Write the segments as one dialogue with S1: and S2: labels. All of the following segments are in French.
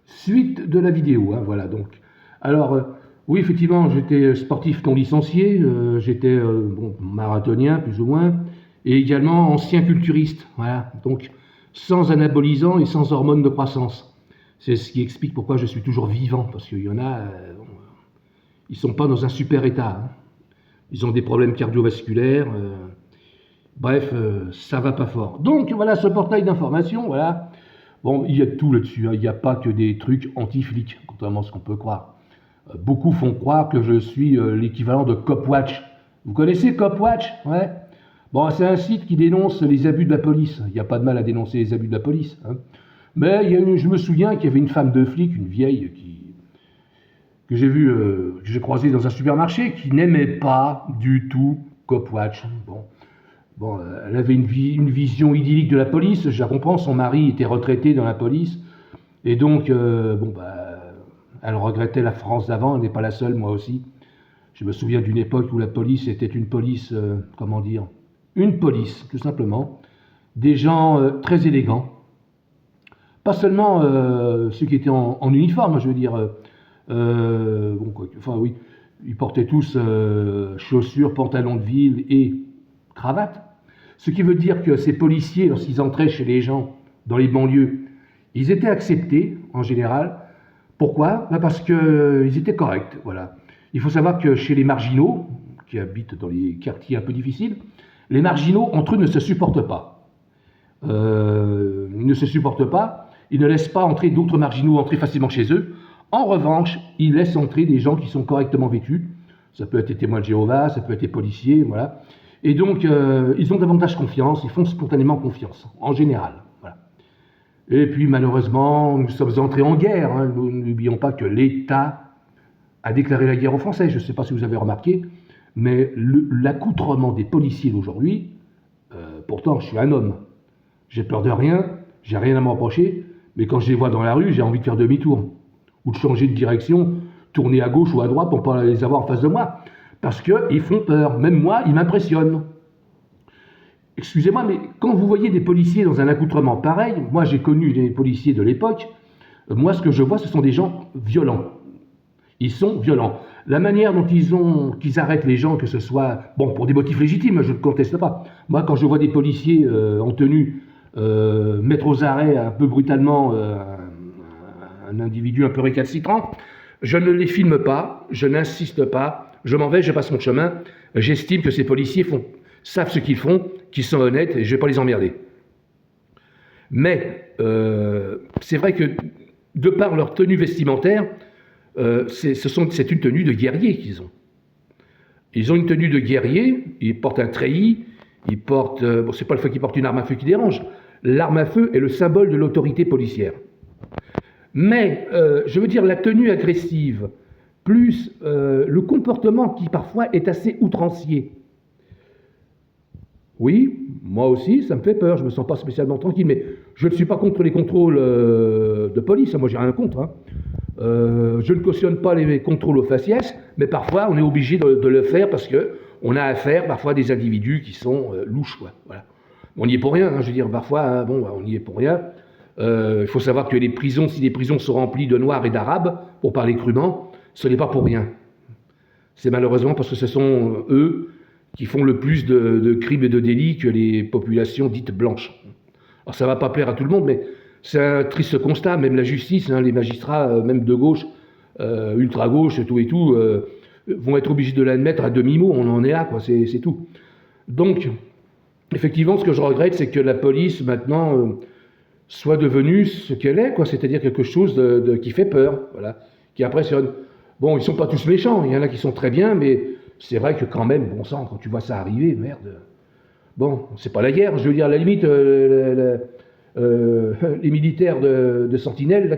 S1: Suite de la vidéo, hein, voilà donc. Alors, oui, effectivement, j'étais sportif non licencié, j'étais bon, marathonien plus ou moins, et également ancien culturiste, voilà, donc sans anabolisants et sans hormones de croissance. C'est ce qui explique pourquoi je suis toujours vivant, parce qu'il y en a, bon, ils sont pas dans un super état, hein. Ils ont des problèmes cardiovasculaires, bref, ça va pas fort. Donc voilà ce portail d'information, voilà. Bon, il y a de tout là-dessus, hein. Il n'y a pas que des trucs anti-flics, contrairement à ce qu'on peut croire. Beaucoup font croire que je suis l'équivalent de Copwatch. Vous connaissez Copwatch? Ouais. Bon, c'est un site qui dénonce les abus de la police. Il n'y a pas de mal à dénoncer les abus de la police, hein. Mais je me souviens qu'il y avait une femme de flic, une vieille, que j'ai vue, que j'ai croisée dans un supermarché, qui n'aimait pas du tout Copwatch. Bon, elle avait une vision idyllique de la police, je la comprends, son mari était retraité dans la police, et donc, bon, bah, elle regrettait la France d'avant, elle n'est pas la seule, moi aussi. Je me souviens d'une époque où la police était une police, comment dire, une police, tout simplement, des gens très élégants, pas seulement ceux qui étaient en uniforme, je veux dire, bon, quoi, enfin oui, ils portaient tous chaussures, pantalons de ville et cravate. Ce qui veut dire que ces policiers, lorsqu'ils entraient chez les gens dans les banlieues, ils étaient acceptés en général. Pourquoi? Ben parce qu'ils étaient corrects. Voilà. Il faut savoir que chez les marginaux, qui habitent dans les quartiers un peu difficiles, les marginaux, entre eux, ne se supportent pas. Ils ne se supportent pas, ils ne laissent pas entrer d'autres marginaux entrer facilement chez eux. En revanche, ils laissent entrer des gens qui sont correctement vêtus. Ça peut être des témoins de Jéhovah, ça peut être des policiers, voilà. Et donc, ils ont davantage confiance, ils font spontanément confiance, en général. Voilà. Et puis, malheureusement, nous sommes entrés en guerre, hein. Nous n'oublions pas que l'État a déclaré la guerre aux Français. Je ne sais pas si vous avez remarqué, mais l'accoutrement des policiers d'aujourd'hui, pourtant, je suis un homme. J'ai peur de rien, j'ai rien à me reprocher, mais quand je les vois dans la rue, j'ai envie de faire demi-tour. Ou de changer de direction, tourner à gauche ou à droite pour ne pas les avoir en face de moi. Parce qu'ils font peur. Même moi, ils m'impressionnent. Excusez-moi, mais quand vous voyez des policiers dans un accoutrement pareil, moi j'ai connu les policiers de l'époque, moi ce que je vois, ce sont des gens violents. Ils sont violents. La manière dont qu'ils arrêtent les gens, que ce soit, bon, pour des motifs légitimes, je ne conteste pas. Moi, quand je vois des policiers en tenue mettre aux arrêts un peu brutalement un individu un peu récalcitrant, je ne les filme pas, je n'insiste pas, je m'en vais, je passe mon chemin. J'estime que ces policiers savent ce qu'ils font, qu'ils sont honnêtes et je ne vais pas les emmerder. Mais c'est vrai que de par leur tenue vestimentaire, c'est une tenue de guerrier qu'ils ont. Ils ont une tenue de guerrier, ils portent un treillis, ils portent, bon, c'est pas le fait qu'ils portent une arme à feu qui dérange. L'arme à feu est le symbole de l'autorité policière. Mais, je veux dire, la tenue agressive, plus le comportement qui parfois est assez outrancier. Oui, moi aussi, ça me fait peur, je ne me sens pas spécialement tranquille, mais je ne suis pas contre les contrôles de police, moi j'ai rien contre, hein. Je ne cautionne pas les contrôles aux faciès, mais parfois on est obligé de le faire parce qu'on a affaire parfois à des individus qui sont louches, quoi. Voilà. On n'y est pour rien, hein, je veux dire, parfois, hein, bon, on n'y est pour rien. Il faut savoir que les prisons, si les prisons sont remplies de Noirs et d'Arabes, pour parler crûment, ce n'est pas pour rien. C'est malheureusement parce que ce sont eux qui font le plus de crimes et de délits que les populations dites blanches. Alors ça ne va pas plaire à tout le monde, mais c'est un triste constat. Même la justice, hein, les magistrats, même de gauche, ultra-gauche, tout et tout, vont être obligés de l'admettre à demi-mot. On en est là, quoi, c'est tout. Donc, effectivement, ce que je regrette, c'est que la police, maintenant, soit devenue ce qu'elle est, quoi, c'est-à-dire quelque chose qui fait peur, voilà, qui impressionne. Bon, ils ne sont pas tous méchants, il y en a qui sont très bien, mais c'est vrai que quand même, bon sang, quand tu vois ça arriver, merde. Bon, c'est pas la guerre, je veux dire, à la limite, les militaires de Sentinelle, là,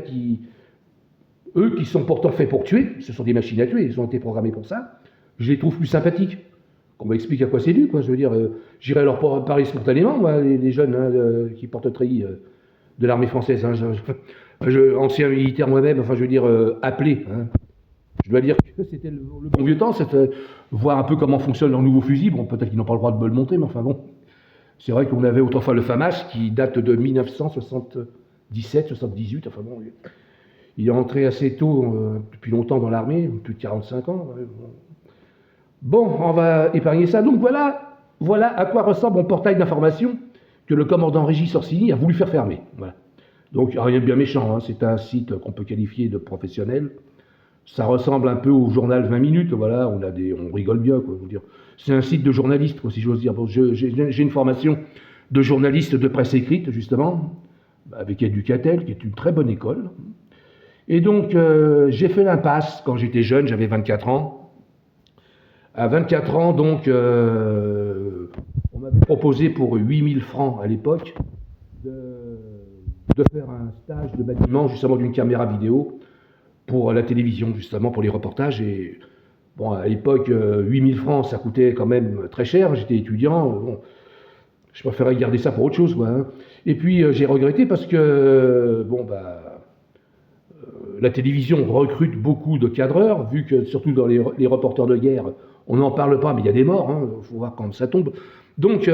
S1: eux qui sont pourtant faits pour tuer, ce sont des machines à tuer, ils ont été programmés pour ça, je les trouve plus sympathiques. Qu'on m'explique à quoi c'est dû, quoi, je veux dire, j'irai leur parler spontanément, moi, les jeunes hein, qui portent le treillis de l'armée française, hein, ancien militaire moi-même, enfin je veux dire, appelé. Hein. Je dois dire que c'était le bon vieux temps, voir un peu comment fonctionne leur nouveau fusil. Bon, peut-être qu'ils n'ont pas le droit de me le montrer, mais enfin bon. C'est vrai qu'on avait autrefois le FAMAS qui date de 1977, 78, enfin bon. Il est entré assez tôt, depuis longtemps dans l'armée, plus de 45 ans. Bon, on va épargner ça. Donc voilà à quoi ressemble mon portail d'information que le commandant Régis Orsini a voulu faire fermer. Voilà. Donc rien de bien méchant, hein. C'est un site qu'on peut qualifier de professionnel. Ça ressemble un peu au journal 20 minutes, voilà, on rigole bien, quoi, je veux dire. C'est un site de journaliste, quoi, si j'ose dire. Bon, j'ai une formation de journaliste de presse écrite, justement, avec Educatel, qui est une très bonne école. Et donc, j'ai fait l'impasse quand j'étais jeune, j'avais 24 ans. À 24 ans, donc, on m'avait proposé pour 8000 francs à l'époque de faire un stage de bâtiment, justement, d'une caméra vidéo pour la télévision, justement, pour les reportages. Et bon, à l'époque, 8000 francs, ça coûtait quand même très cher. J'étais étudiant. Bon, je préférais garder ça pour autre chose, quoi, hein. Et puis, j'ai regretté parce que, bon, la télévision recrute beaucoup de cadreurs, vu que, surtout dans les reporters de guerre, on n'en parle pas, mais il y a des morts, hein, faut voir quand ça tombe. Donc,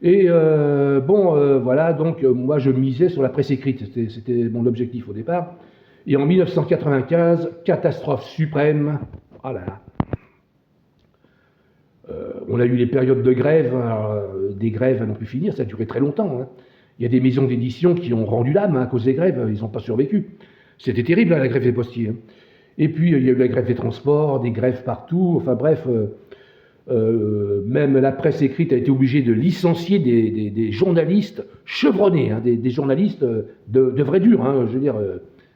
S1: voilà, donc, moi, je misais sur la presse écrite. C'était mon objectif au départ. Et en 1995, catastrophe suprême, oh là là. On a eu les périodes de grève, des grèves à non plus finir, ça a duré très longtemps, hein. Il y a des maisons d'édition qui ont rendu l'âme, hein, à cause des grèves, ils n'ont pas survécu. C'était terrible, hein, la grève des postiers, hein. Et puis il y a eu la grève des transports, des grèves partout, enfin bref, même la presse écrite a été obligée de licencier des journalistes chevronnés, hein, des journalistes de vrais durs, hein, je veux dire,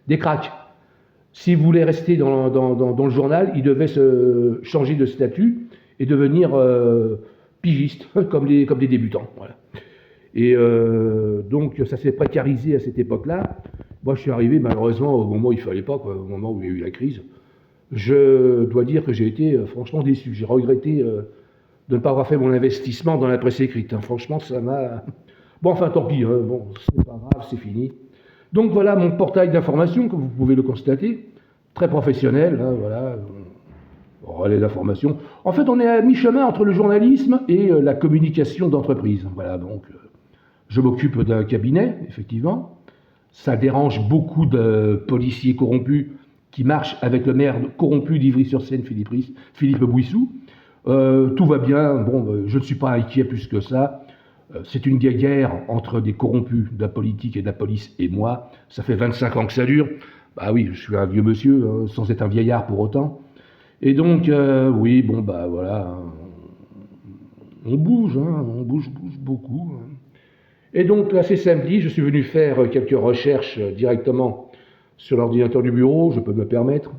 S1: des cracks. S'ils voulaient rester dans le journal, ils devaient se changer de statut et devenir pigistes, comme des débutants. Voilà. Et donc ça s'est précarisé à cette époque-là. Moi je suis arrivé malheureusement au moment où il ne fallait pas, quoi, au moment où il y a eu la crise. Je dois dire que j'ai été franchement déçu. J'ai regretté de ne pas avoir fait mon investissement dans la presse écrite, hein. Franchement, ça m'a... Bon, enfin, tant pis, hein. Bon, c'est pas grave, c'est fini. Donc voilà mon portail d'information, comme vous pouvez le constater, très professionnel, hein, voilà, relais d'information. En fait, on est à mi-chemin entre le journalisme et la communication d'entreprise. Voilà, donc je m'occupe d'un cabinet, effectivement. Ça dérange beaucoup de policiers corrompus qui marchent avec le maire corrompu d'Ivry-sur-Seine, Philippe Bouissou. Tout va bien, bon, je ne suis pas inquiet plus que ça. C'est une guerre entre des corrompus de la politique et de la police et moi. Ça fait 25 ans que ça dure. Bah oui, je suis un vieux monsieur, sans être un vieillard pour autant. Et donc, oui, bon, bah voilà, on bouge, hein, on bouge beaucoup, hein. Et donc, là, c'est samedi, je suis venu faire quelques recherches directement sur l'ordinateur du bureau, je peux me permettre.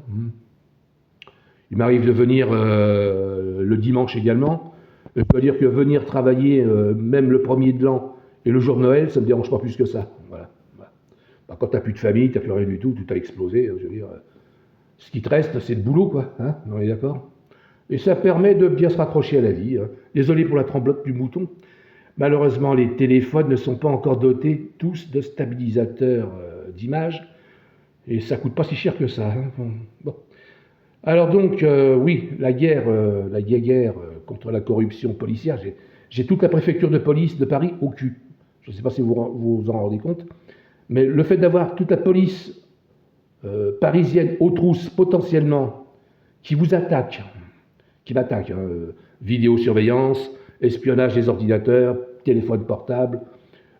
S1: Il m'arrive de venir le dimanche également. Je dois dire que venir travailler, même le 1er de l'an et le jour de Noël, ça ne me dérange pas plus que ça. Voilà. Bah, quand tu n'as plus de famille, tu n'as plus rien du tout, tout a explosé. Je veux dire, ce qui te reste, c'est le boulot, quoi. Hein, on est d'accord? Et ça permet de bien se raccrocher à la vie, hein. Désolé pour la tremblote du mouton. Malheureusement, les téléphones ne sont pas encore dotés tous de stabilisateurs d'image. Et ça ne coûte pas si cher que ça, hein. Bon. Alors donc, oui, la guerre contre la corruption policière, j'ai toute la préfecture de police de Paris au cul. Je ne sais pas si vous vous en rendez compte, mais le fait d'avoir toute la police parisienne aux trousses potentiellement qui vous attaque, hein, vidéosurveillance, espionnage des ordinateurs, téléphone portable,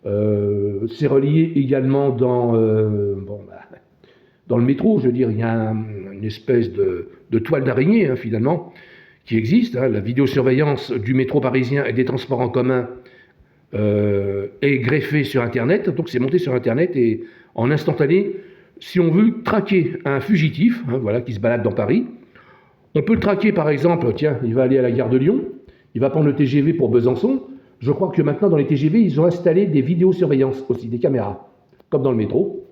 S1: c'est relié également dans le métro, je veux dire, il y a une espèce de toile d'araignée, hein, finalement, qui existe, hein. La vidéosurveillance du métro parisien et des transports en commun est greffée sur Internet, donc c'est monté sur Internet et en instantané, si on veut traquer un fugitif, hein, voilà, qui se balade dans Paris, on peut le traquer par exemple, tiens, il va aller à la gare de Lyon, il va prendre le TGV pour Besançon. Je crois que maintenant dans les TGV, ils ont installé des vidéosurveillances aussi, des caméras, comme dans le métro.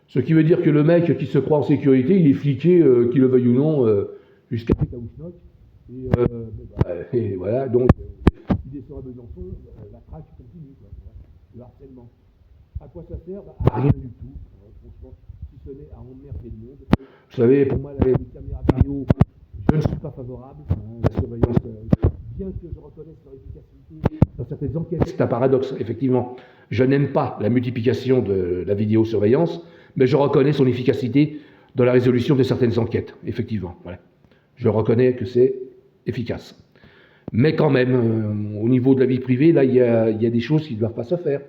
S1: Ce qui veut dire que le mec qui se croit en sécurité, il est fliqué, qu'il le veuille ou non, jusqu'à Pétaouchnok. Et voilà, donc il descend à Besançon, la traque continue, quoi, le harcèlement. À quoi ça sert? À rien du tout, franchement, si ce n'est à emmerder le monde. Vous savez, pour moi, les caméras vidéo, je ne suis pas favorable, hein, la surveillance, bien que je reconnaisse leur efficacité dans certaines enquêtes. C'est un paradoxe, effectivement. Je n'aime pas la multiplication de la vidéosurveillance, mais je reconnais son efficacité dans la résolution de certaines enquêtes, effectivement. Voilà. Je reconnais que c'est efficace. Mais quand même, au niveau de la vie privée, là, il y a des choses qui ne doivent pas se faire.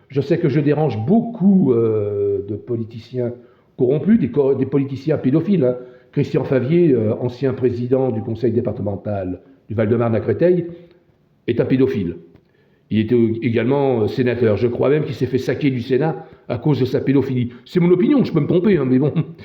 S1: Je sais que je dérange beaucoup de politiciens corrompus, des politiciens pédophiles. Hein. Christian Favier, ancien président du conseil départemental du Val-de-Marne à Créteil, est un pédophile. Il était également sénateur. Je crois même qu'il s'est fait saquer du Sénat à cause de sa pédophilie. C'est mon opinion, je peux me tromper, hein, mais bon.